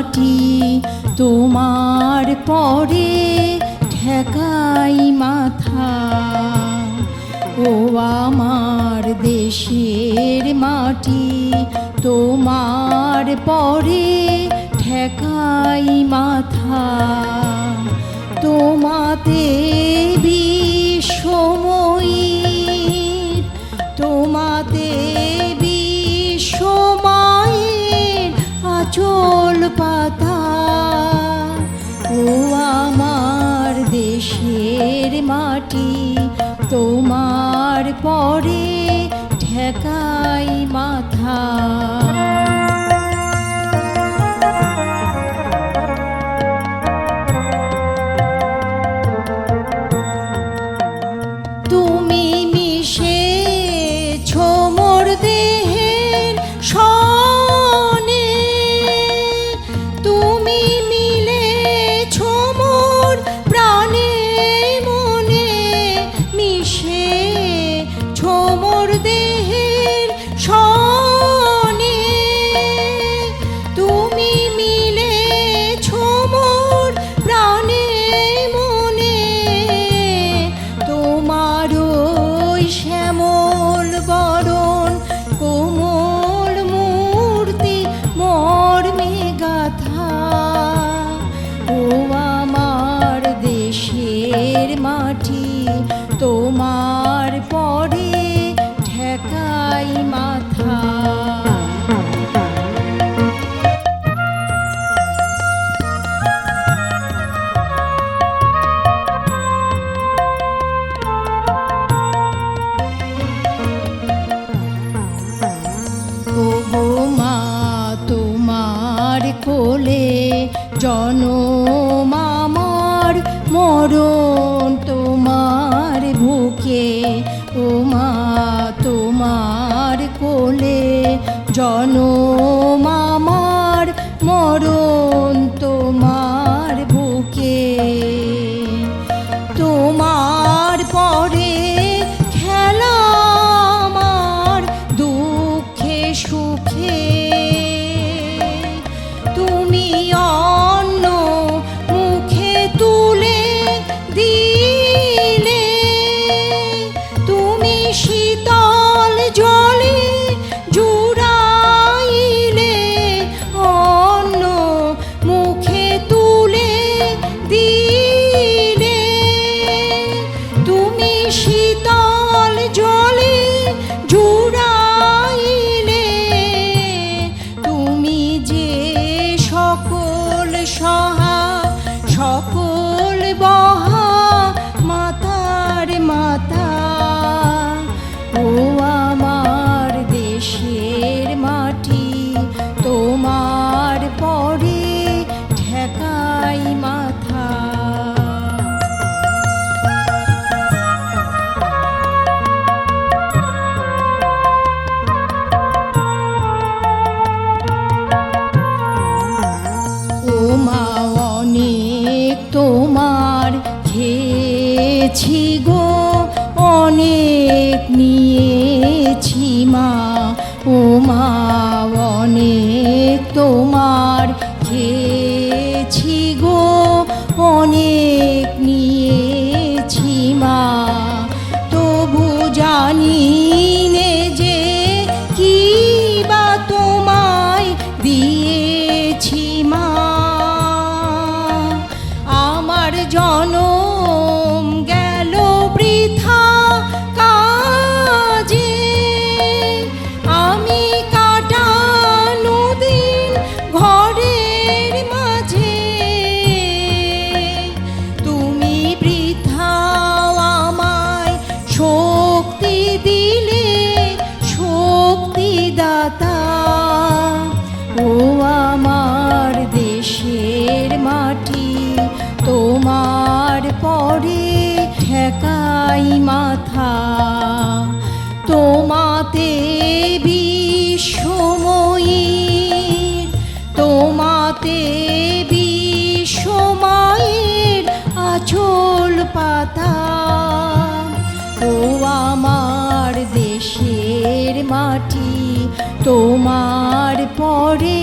মাটি তোমার পরে ঠেকাই মাথা। ও আমার দেশের মাটি তোমার পরে ঠেকাই মাথা। তোমাতে বিশ্বময়ীর তোমাতে বিশ্বমায়ের আঁচল পাতা। ও আমার দেশের মাটি তোমার পরে ঠেকাই মাথা। তুমি মিশেছ মোর দেহের সনে, তুমি মিলেছ মোর প্রাণে মনে। মিশেছ মোর দেহের সনে, তুমি মিলেছ মোর প্রাণে মনে। তোমার ওই শ্যামল বরণ কোমল মূর্তি মর্মে গাথা। ও আমার দেশের মাটি তোমার পরে ঠেকাই মাথা। ওগো মা তোমার কোলে জনম আমার, মরণ তোমার বুকে। ও মা তোমার কোলে জনম আমার, মরণ তোমার বুকে। তোমার পরে খেলা আমার দুঃখে সুখে। তুমি অন্ন মুখে তুলে দিলে, তুমি শীতল জলে জুড়াইলে। অন্ন মুখে তুলে দিলে, তুমি শীতল জলে জুড়াইলে। তুমি যে সকল সহা সকল বহা মাতার মাতা। ও আমার দেশের মাটি তোমার পরে ঠেকাই মাথা। ও মা অনেক তোমার খেয়েছি গো, অনেক নিয়েছি মা। ও মা অনেক তোমার খেয়েছি গো, অনেক নিয়েছি মা। তবু জানি নে যে কি বা তোমায় দিয়েছি মা। আমার জনম গেল বৃথা কাজে, আমি কাটানো দিন ঘরের মাঝে। তুমি বৃথা আমায় শক্তি দিলে, শক্তিদাতা। ও আমার দেশের মাটি তোমার পরে ঠেকাই মাথা। তোমাতে বিশ্বময়ীর তোমাতে বিশ্বমায়ের আঁচল পাতা। ও আমার দেশের মাটি তোমার পরে